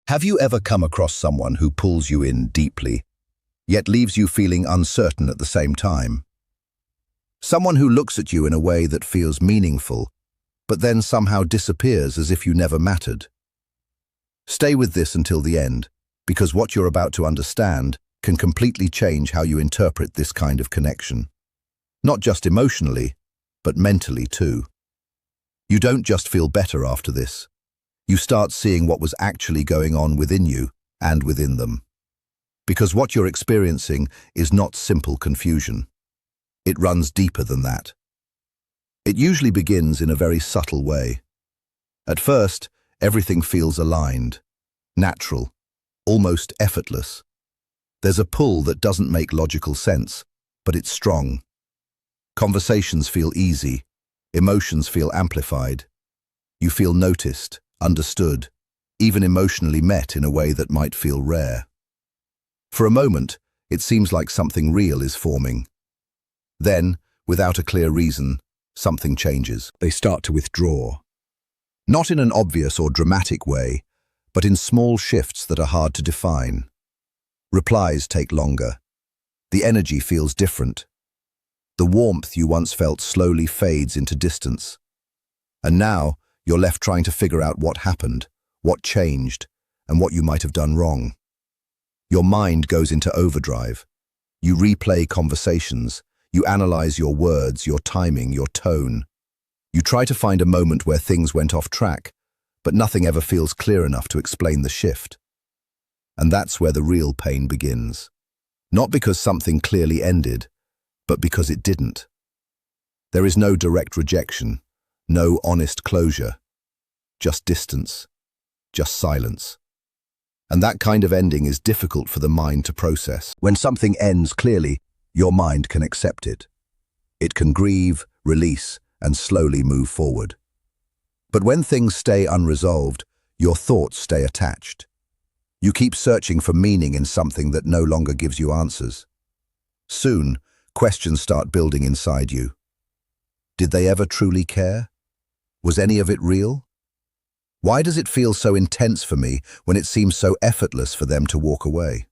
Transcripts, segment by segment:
Have you ever come across someone who pulls you in deeply, yet leaves you feeling uncertain at the same time? Someone who looks at you in a way that feels meaningful, but then somehow disappears as if you never mattered. Stay with this until the end, because what you're about to understand can completely change how you interpret this kind of connection. Not just emotionally, but mentally too. You don't just feel better after this. You start seeing what was actually going on within you and within them. Because what you're experiencing is not simple confusion. It runs deeper than that. It usually begins in a very subtle way. At first, everything feels aligned, natural, almost effortless. There's a pull that doesn't make logical sense, but it's strong. Conversations feel easy, emotions feel amplified. You feel noticed, understood, even emotionally met in a way that might feel rare. For a moment, it seems like something real is forming. Then, without a clear reason, something changes. They start to withdraw. Not in an obvious or dramatic way, but in small shifts that are hard to define. Replies take longer. The energy feels different. The warmth you once felt slowly fades into distance. And now, you're left trying to figure out what happened, what changed, and what you might have done wrong. Your mind goes into overdrive. You replay conversations. You analyze your words, your timing, your tone. You try to find a moment where things went off track, but nothing ever feels clear enough to explain the shift. And that's where the real pain begins. Not because something clearly ended, but because it didn't. There is no direct rejection, no honest closure, just distance, just silence. And that kind of ending is difficult for the mind to process. When something ends clearly, your mind can accept it. It can grieve, release, and slowly move forward. But when things stay unresolved, your thoughts stay attached. You keep searching for meaning in something that no longer gives you answers. Soon, questions start building inside you. Did they ever truly care? Was any of it real? Why does it feel so intense for me when it seems so effortless for them to walk away?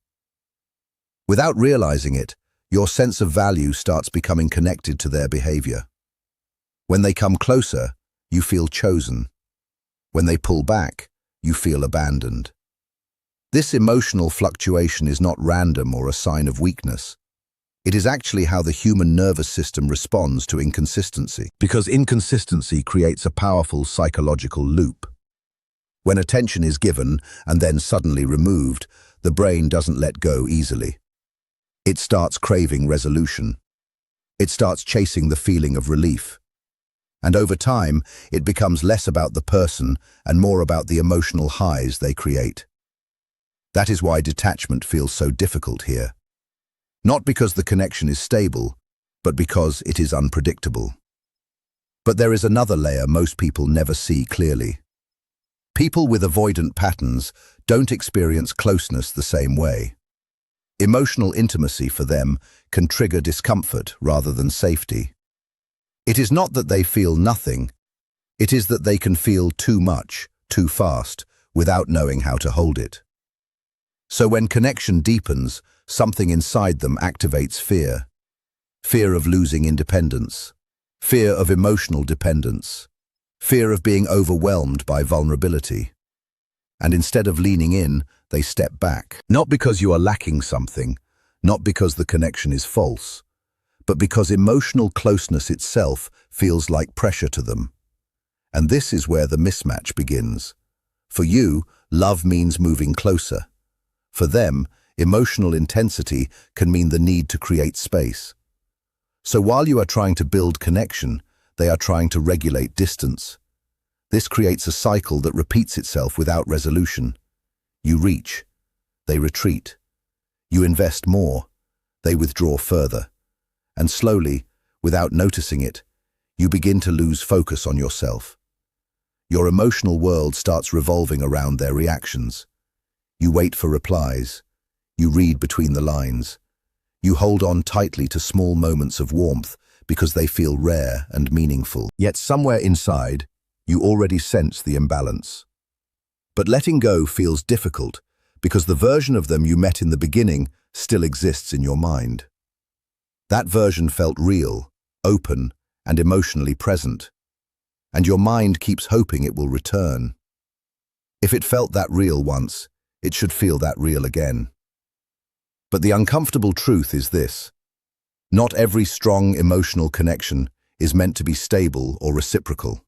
Without realizing it, your sense of value starts becoming connected to their behavior. When they come closer, you feel chosen. When they pull back, you feel abandoned. This emotional fluctuation is not random or a sign of weakness. It is actually how the human nervous system responds to inconsistency, because inconsistency creates a powerful psychological loop. When attention is given and then suddenly removed, the brain doesn't let go easily. It starts craving resolution. It starts chasing the feeling of relief. And over time, it becomes less about the person and more about the emotional highs they create. That is why detachment feels so difficult here. Not because the connection is stable, but because it is unpredictable. But there is another layer most people never see clearly. People with avoidant patterns don't experience closeness the same way. Emotional intimacy for them can trigger discomfort rather than safety. It is not that they feel nothing. It is that they can feel too much, too fast, without knowing how to hold it. So when connection deepens, something inside them activates fear. Fear of losing independence. Fear of emotional dependence. Fear of being overwhelmed by vulnerability. And instead of leaning in, they step back. Not because you are lacking something, not because the connection is false, but because emotional closeness itself feels like pressure to them. And this is where the mismatch begins. For you, love means moving closer. For them, emotional intensity can mean the need to create space. So while you are trying to build connection, they are trying to regulate distance. This creates a cycle that repeats itself without resolution. You reach, they retreat. You invest more, they withdraw further. And slowly, without noticing it, you begin to lose focus on yourself. Your emotional world starts revolving around their reactions. You wait for replies. You read between the lines. You hold on tightly to small moments of warmth because they feel rare and meaningful. Yet somewhere inside, you already sense the imbalance. But letting go feels difficult because the version of them you met in the beginning still exists in your mind. That version felt real, open, and emotionally present, and your mind keeps hoping it will return. If it felt that real once, it should feel that real again. But the uncomfortable truth is this: not every strong emotional connection is meant to be stable or reciprocal.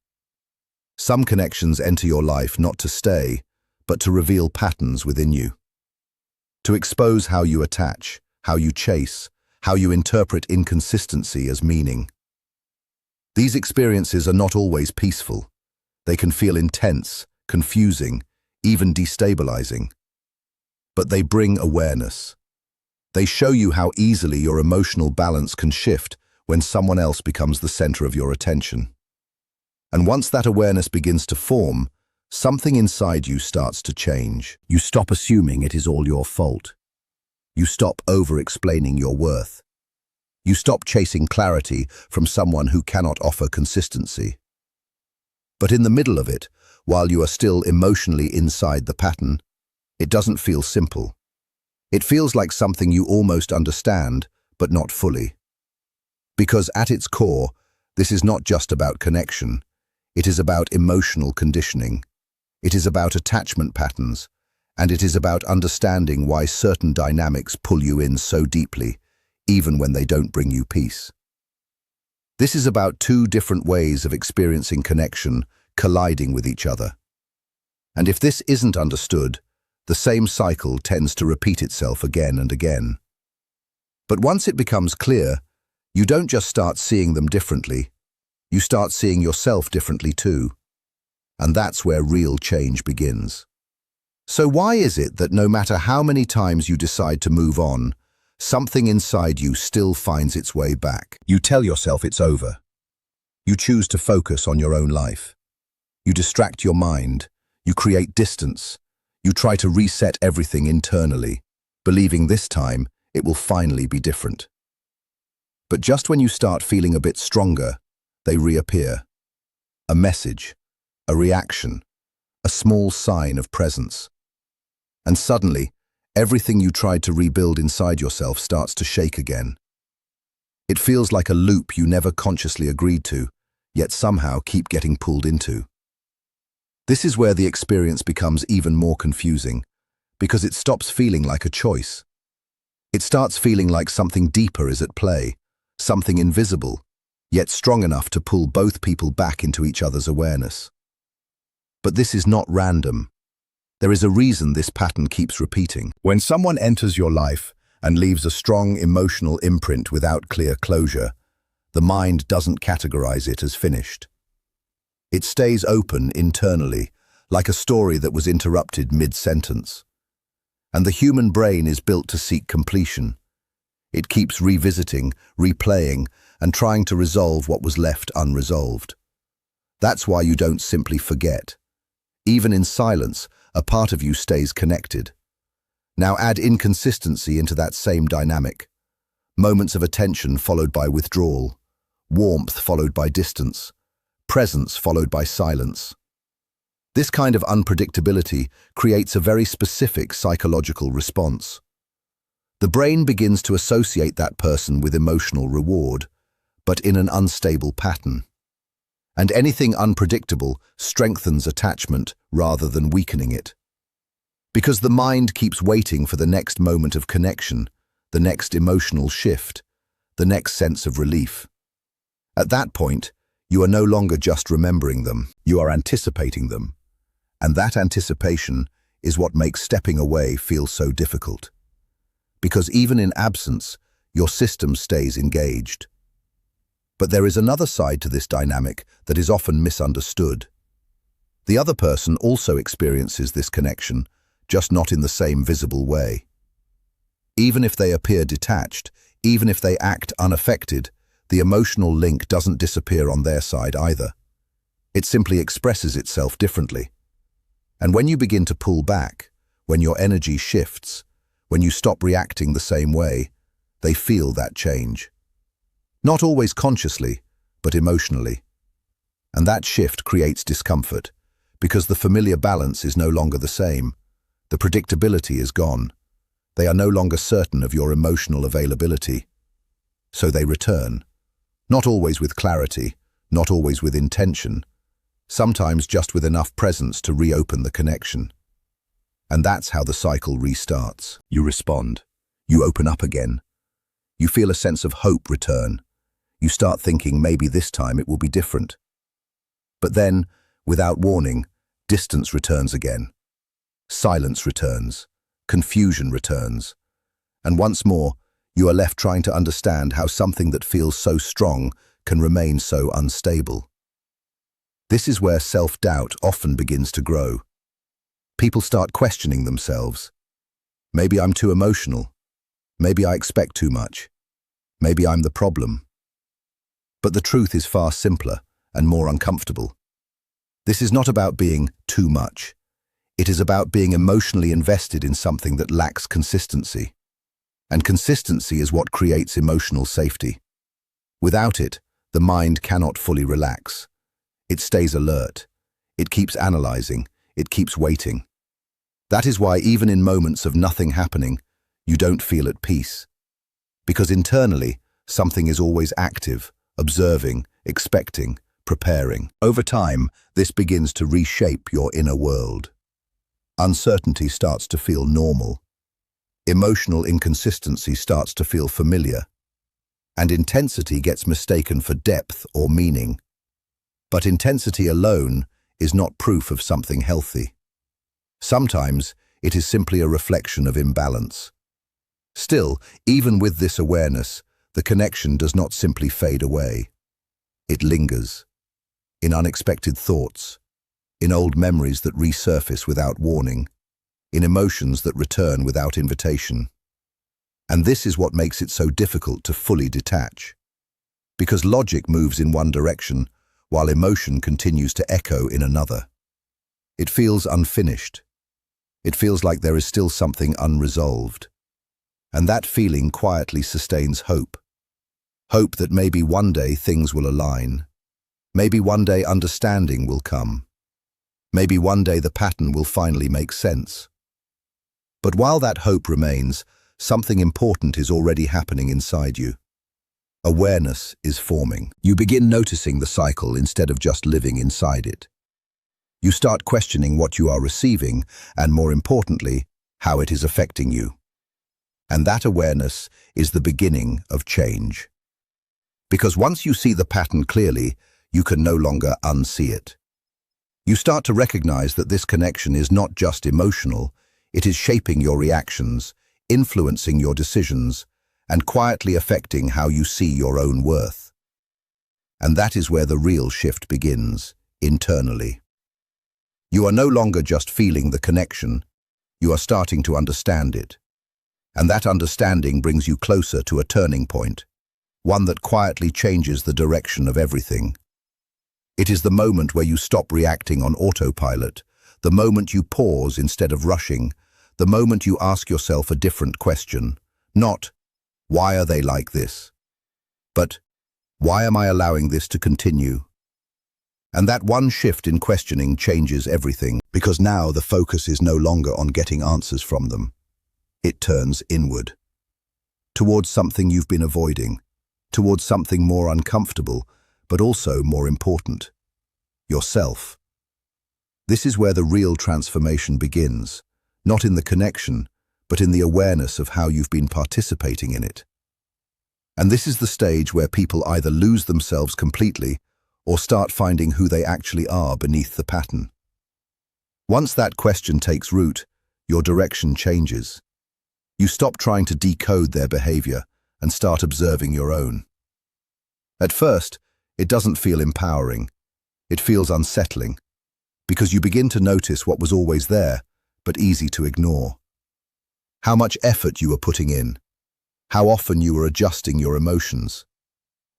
Some connections enter your life not to stay, but to reveal patterns within you. To expose how you attach, how you chase, how you interpret inconsistency as meaning. These experiences are not always peaceful. They can feel intense, confusing, even destabilizing. But they bring awareness. They show you how easily your emotional balance can shift when someone else becomes the center of your attention. And once that awareness begins to form, something inside you starts to change. You stop assuming it is all your fault. You stop over-explaining your worth. You stop chasing clarity from someone who cannot offer consistency. But in the middle of it, while you are still emotionally inside the pattern, it doesn't feel simple. It feels like something you almost understand, but not fully. Because at its core, this is not just about connection. It is about emotional conditioning. It is about attachment patterns, and it is about understanding why certain dynamics pull you in so deeply, even when they don't bring you peace. This is about two different ways of experiencing connection colliding with each other. And if this isn't understood, the same cycle tends to repeat itself again and again. But once it becomes clear, you don't just start seeing them differently, you start seeing yourself differently too. And that's where real change begins. So why is it that no matter how many times you decide to move on, something inside you still finds its way back? You tell yourself it's over. You choose to focus on your own life. You distract your mind. You create distance. You try to reset everything internally, believing this time it will finally be different. But just when you start feeling a bit stronger, they reappear. A message, a reaction, a small sign of presence. And suddenly, everything you tried to rebuild inside yourself starts to shake again. It feels like a loop you never consciously agreed to, yet somehow keep getting pulled into. This is where the experience becomes even more confusing, because it stops feeling like a choice. It starts feeling like something deeper is at play, something invisible, yet strong enough to pull both people back into each other's awareness. But this is not random. There is a reason this pattern keeps repeating. When someone enters your life and leaves a strong emotional imprint without clear closure, the mind doesn't categorize it as finished. It stays open internally, like a story that was interrupted mid-sentence. And the human brain is built to seek completion. It keeps revisiting, replaying, and trying to resolve what was left unresolved. That's why you don't simply forget. Even in silence, a part of you stays connected. Now add inconsistency into that same dynamic. Moments of attention followed by withdrawal, warmth followed by distance, presence followed by silence. This kind of unpredictability creates a very specific psychological response. The brain begins to associate that person with emotional reward, but in an unstable pattern. And anything unpredictable strengthens attachment rather than weakening it. Because the mind keeps waiting for the next moment of connection, the next emotional shift, the next sense of relief. At that point, you are no longer just remembering them, you are anticipating them. And that anticipation is what makes stepping away feel so difficult. Because even in absence, your system stays engaged. But there is another side to this dynamic that is often misunderstood. The other person also experiences this connection, just not in the same visible way. Even if they appear detached, even if they act unaffected, the emotional link doesn't disappear on their side either. It simply expresses itself differently. And when you begin to pull back, when your energy shifts, when you stop reacting the same way, they feel that change. Not always consciously, but emotionally. And that shift creates discomfort, because the familiar balance is no longer the same. The predictability is gone. They are no longer certain of your emotional availability. So they return. Not always with clarity, not always with intention, sometimes just with enough presence to reopen the connection. And that's how the cycle restarts. You respond. You open up again. You feel a sense of hope return. You start thinking maybe this time it will be different. But then, without warning, distance returns again. Silence returns. Confusion returns. And once more, you are left trying to understand how something that feels so strong can remain so unstable. This is where self-doubt often begins to grow. People start questioning themselves. Maybe I'm too emotional. Maybe I expect too much. Maybe I'm the problem. But the truth is far simpler and more uncomfortable. This is not about being too much. It is about being emotionally invested in something that lacks consistency. And consistency is what creates emotional safety. Without it, the mind cannot fully relax. It stays alert. It keeps analyzing. It keeps waiting. That is why even in moments of nothing happening, you don't feel at peace. Because internally, something is always active, observing, expecting, preparing. Over time, this begins to reshape your inner world. Uncertainty starts to feel normal. Emotional inconsistency starts to feel familiar. And intensity gets mistaken for depth or meaning. But intensity alone is not proof of something healthy. Sometimes it is simply a reflection of imbalance. Still, even with this awareness, the connection does not simply fade away. It lingers. In unexpected thoughts, in old memories that resurface without warning, in emotions that return without invitation. And this is what makes it so difficult to fully detach. Because logic moves in one direction, while emotion continues to echo in another. It feels unfinished. It feels like there is still something unresolved. And that feeling quietly sustains hope. Hope that maybe one day things will align. Maybe one day understanding will come. Maybe one day the pattern will finally make sense. But while that hope remains, something important is already happening inside you. Awareness is forming. You begin noticing the cycle instead of just living inside it. You start questioning what you are receiving and, more importantly, how it is affecting you. And that awareness is the beginning of change. Because once you see the pattern clearly, you can no longer unsee it. You start to recognize that this connection is not just emotional, it is shaping your reactions, influencing your decisions, and quietly affecting how you see your own worth. And that is where the real shift begins, internally. You are no longer just feeling the connection, you are starting to understand it. And that understanding brings you closer to a turning point, one that quietly changes the direction of everything. It is the moment where you stop reacting on autopilot, the moment you pause instead of rushing, the moment you ask yourself a different question, not, why are they like this? But, why am I allowing this to continue? And that one shift in questioning changes everything, because now the focus is no longer on getting answers from them. It turns inward, towards something you've been avoiding, towards something more uncomfortable, but also more important, yourself. This is where the real transformation begins, not in the connection, but in the awareness of how you've been participating in it. And this is the stage where people either lose themselves completely or start finding who they actually are beneath the pattern. Once that question takes root, your direction changes. You stop trying to decode their behavior and start observing your own. At first, it doesn't feel empowering. It feels unsettling, because you begin to notice what was always there, but easy to ignore. How much effort you were putting in, how often you were adjusting your emotions,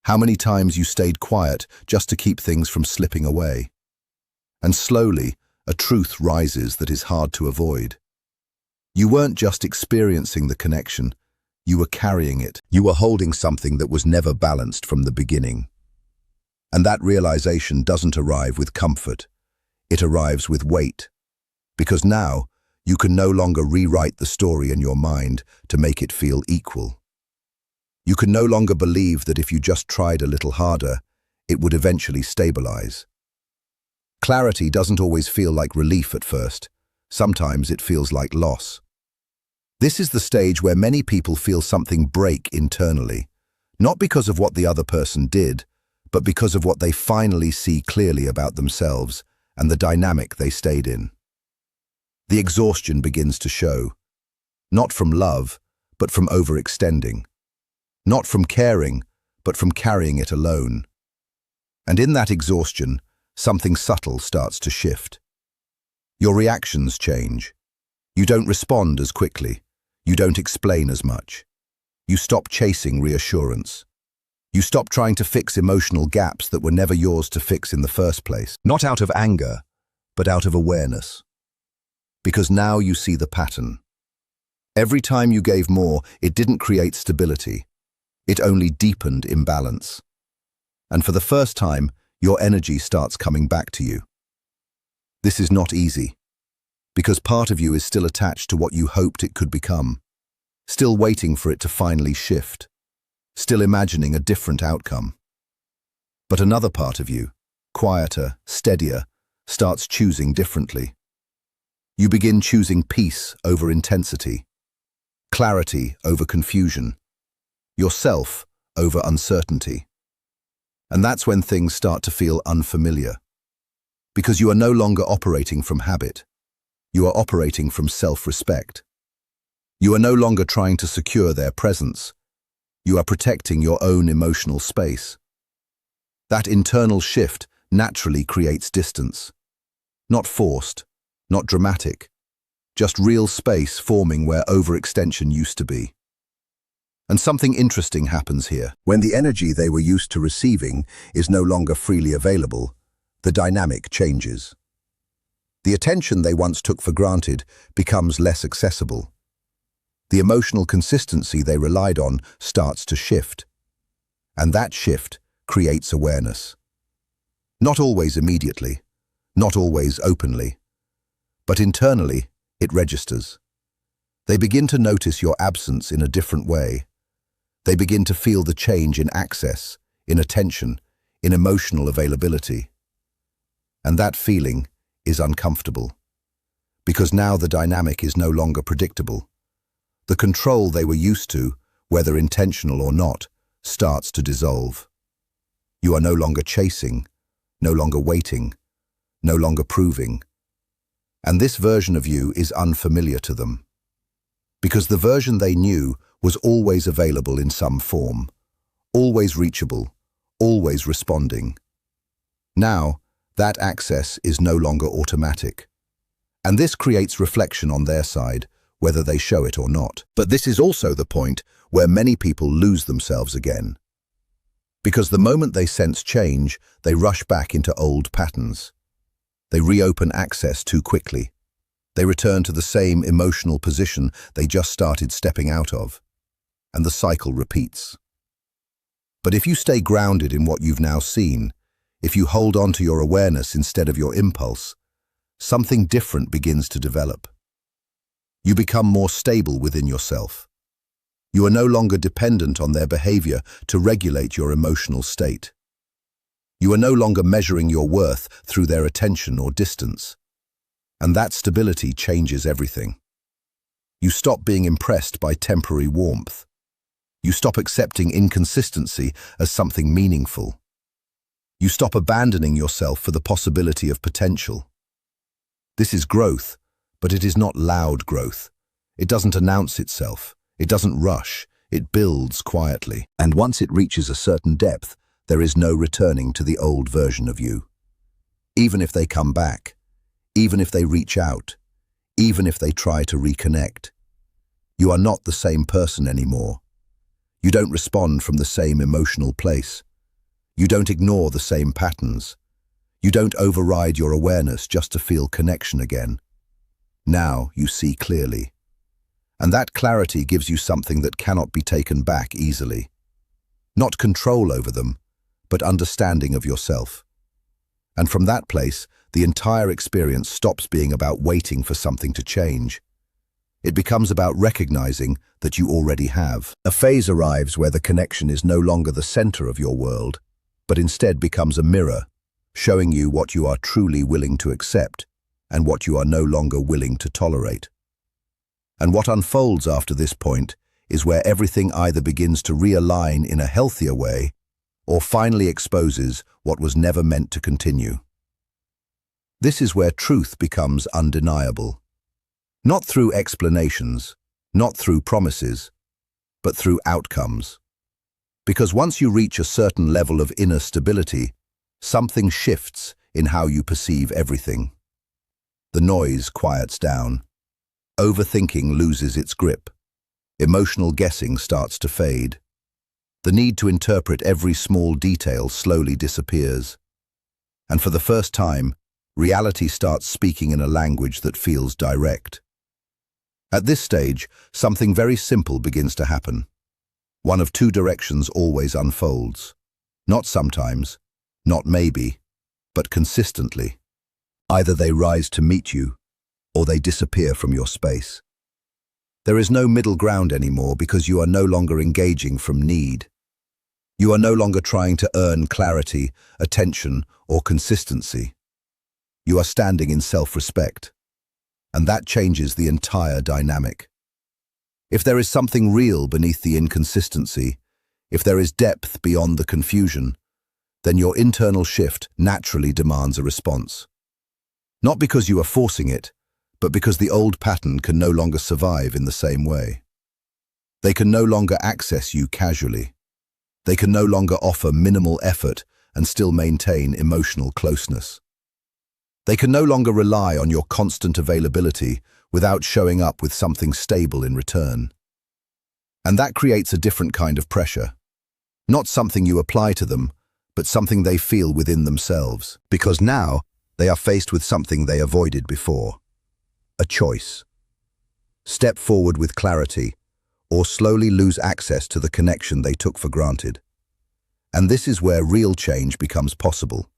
how many times you stayed quiet just to keep things from slipping away. And slowly, a truth rises that is hard to avoid. You weren't just experiencing the connection, you were carrying it. You were holding something that was never balanced from the beginning. And that realization doesn't arrive with comfort. it arrives with weight. Because now, you can no longer rewrite the story in your mind to make it feel equal. You can no longer believe that if you just tried a little harder, it would eventually stabilize. Clarity doesn't always feel like relief at first. Sometimes it feels like loss. This is the stage where many people feel something break internally, not because of what the other person did, but because of what they finally see clearly about themselves and the dynamic they stayed in. The exhaustion begins to show, not from love, but from overextending, not from caring, but from carrying it alone. And in that exhaustion, something subtle starts to shift. Your reactions change. You don't respond as quickly. You don't explain as much. You stop chasing reassurance. You stop trying to fix emotional gaps that were never yours to fix in the first place. Not out of anger, but out of awareness. Because now you see the pattern. Every time you gave more, it didn't create stability. It only deepened imbalance. And for the first time, your energy starts coming back to you. This is not easy, because part of you is still attached to what you hoped it could become, still waiting for it to finally shift, still imagining a different outcome. But another part of you, quieter, steadier, starts choosing differently. You begin choosing peace over intensity, clarity over confusion, yourself over uncertainty. And that's when things start to feel unfamiliar. Because you are no longer operating from habit. You are operating from self-respect. You are no longer trying to secure their presence. You are protecting your own emotional space. That internal shift naturally creates distance. Not forced, not dramatic, just real space forming where overextension used to be. And something interesting happens here. When the energy they were used to receiving is no longer freely available, the dynamic changes. The attention they once took for granted becomes less accessible. The emotional consistency they relied on starts to shift. And that shift creates awareness. Not always immediately, not always openly, but internally it registers. They begin to notice your absence in a different way. They begin to feel the change in access, in attention, in emotional availability. And that feeling is uncomfortable. Because now the dynamic is no longer predictable. The control they were used to, whether intentional or not, starts to dissolve. You are no longer chasing, no longer waiting, no longer proving. And this version of you is unfamiliar to them. Because the version they knew was always available in some form, always reachable, always responding. Now, that access is no longer automatic. And this creates reflection on their side, whether they show it or not. But this is also the point where many people lose themselves again. Because the moment they sense change, they rush back into old patterns. They reopen access too quickly. They return to the same emotional position they just started stepping out of. And the cycle repeats. But if you stay grounded in what you've now seen, if you hold on to your awareness instead of your impulse, something different begins to develop. You become more stable within yourself. You are no longer dependent on their behavior to regulate your emotional state. You are no longer measuring your worth through their attention or distance. And that stability changes everything. You stop being impressed by temporary warmth. You stop accepting inconsistency as something meaningful. You stop abandoning yourself for the possibility of potential. This is growth, but it is not loud growth. It doesn't announce itself. It doesn't rush. It builds quietly. And once it reaches a certain depth, there is no returning to the old version of you. Even if they come back, even if they reach out, even if they try to reconnect, you are not the same person anymore. You don't respond from the same emotional place. You don't ignore the same patterns. You don't override your awareness just to feel connection again. Now you see clearly. And that clarity gives you something that cannot be taken back easily. Not control over them, but understanding of yourself. And from that place, the entire experience stops being about waiting for something to change. It becomes about recognizing that you already have. A phase arrives where the connection is no longer the center of your world, but instead becomes a mirror, showing you what you are truly willing to accept and what you are no longer willing to tolerate. And what unfolds after this point is where everything either begins to realign in a healthier way or finally exposes what was never meant to continue. This is where truth becomes undeniable. Not through explanations, not through promises, but through outcomes. Because once you reach a certain level of inner stability, something shifts in how you perceive everything. The noise quiets down. Overthinking loses its grip. Emotional guessing starts to fade. The need to interpret every small detail slowly disappears. And for the first time, reality starts speaking in a language that feels direct. At this stage, something very simple begins to happen. One of two directions always unfolds. Not sometimes, not maybe, but consistently. Either they rise to meet you, or they disappear from your space. There is no middle ground anymore because you are no longer engaging from need. You are no longer trying to earn clarity, attention, or consistency. You are standing in self-respect, and that changes the entire dynamic. If there is something real beneath the inconsistency, if there is depth beyond the confusion, then your internal shift naturally demands a response. Not because you are forcing it, but because the old pattern can no longer survive in the same way. They can no longer access you casually. They can no longer offer minimal effort and still maintain emotional closeness. They can no longer rely on your constant availability without showing up with something stable in return. And that creates a different kind of pressure. Not something you apply to them, but something they feel within themselves. Because now, they are faced with something they avoided before. A choice. Step forward with clarity, or slowly lose access to the connection they took for granted. And this is where real change becomes possible.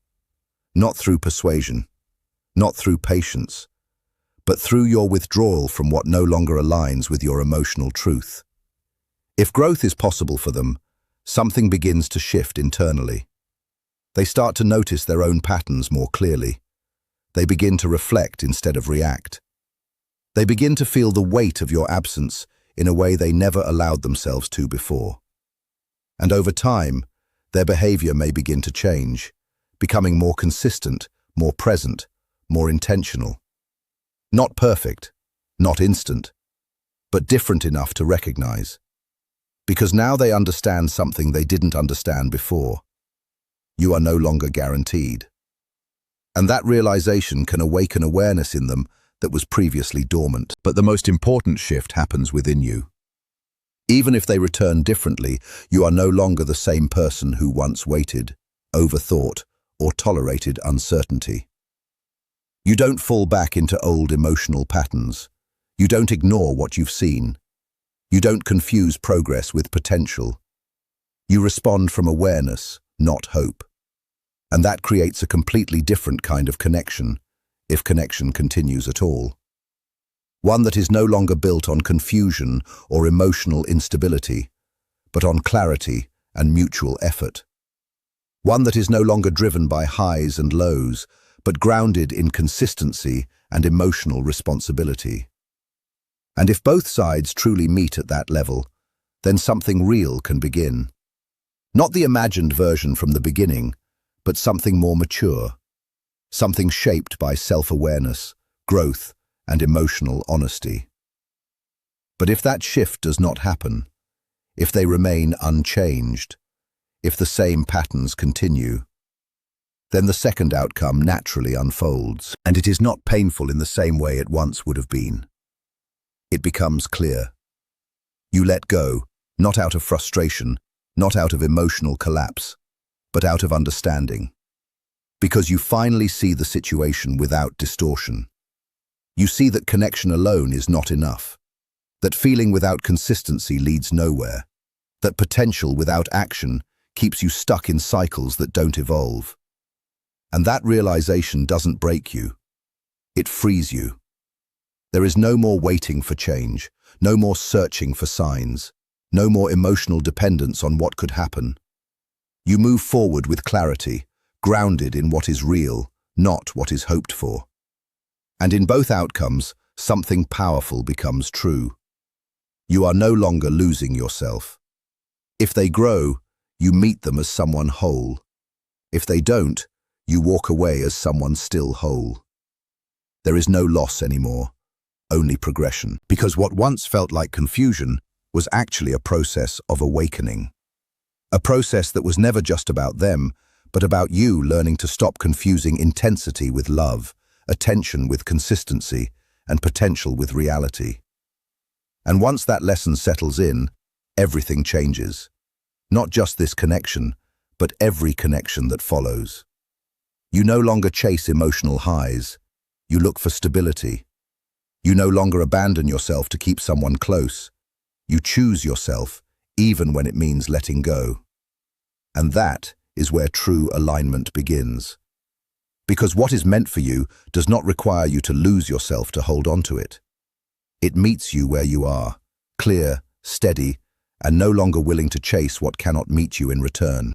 Not through persuasion, not through patience, but through your withdrawal from what no longer aligns with your emotional truth. If growth is possible for them, something begins to shift internally. They start to notice their own patterns more clearly. They begin to reflect instead of react. They begin to feel the weight of your absence in a way they never allowed themselves to before. And over time, their behavior may begin to change, becoming more consistent, more present, more intentional. Not perfect, not instant, but different enough to recognize. Because now they understand something they didn't understand before. You are no longer guaranteed. And that realization can awaken awareness in them that was previously dormant. But the most important shift happens within you. Even if they return differently, you are no longer the same person who once waited, overthought, or tolerated uncertainty. You don't fall back into old emotional patterns. You don't ignore what you've seen. You don't confuse progress with potential. You respond from awareness, not hope. And that creates a completely different kind of connection, if connection continues at all. One that is no longer built on confusion or emotional instability, but on clarity and mutual effort. One that is no longer driven by highs and lows, but grounded in consistency and emotional responsibility. And if both sides truly meet at that level, then something real can begin. Not the imagined version from the beginning, but something more mature, something shaped by self-awareness, growth, and emotional honesty. But if that shift does not happen, if they remain unchanged, if the same patterns continue, then the second outcome naturally unfolds, and it is not painful in the same way it once would have been. It becomes clear. You let go, not out of frustration, not out of emotional collapse, but out of understanding. Because you finally see the situation without distortion. You see that connection alone is not enough, that feeling without consistency leads nowhere, that potential without action keeps you stuck in cycles that don't evolve. And that realization doesn't break you. It frees you. There is no more waiting for change, no more searching for signs, no more emotional dependence on what could happen. You move forward with clarity, grounded in what is real, not what is hoped for. And in both outcomes, something powerful becomes true. You are no longer losing yourself. If they grow, you meet them as someone whole. If they don't, you walk away as someone still whole. There is no loss anymore, only progression. Because what once felt like confusion was actually a process of awakening. A process that was never just about them, but about you learning to stop confusing intensity with love, attention with consistency, and potential with reality. And once that lesson settles in, everything changes. Not just this connection, but every connection that follows. You no longer chase emotional highs. You look for stability. You no longer abandon yourself to keep someone close. You choose yourself, even when it means letting go. And that is where true alignment begins. Because what is meant for you does not require you to lose yourself to hold on to it. It meets you where you are, clear, steady, and no longer willing to chase what cannot meet you in return.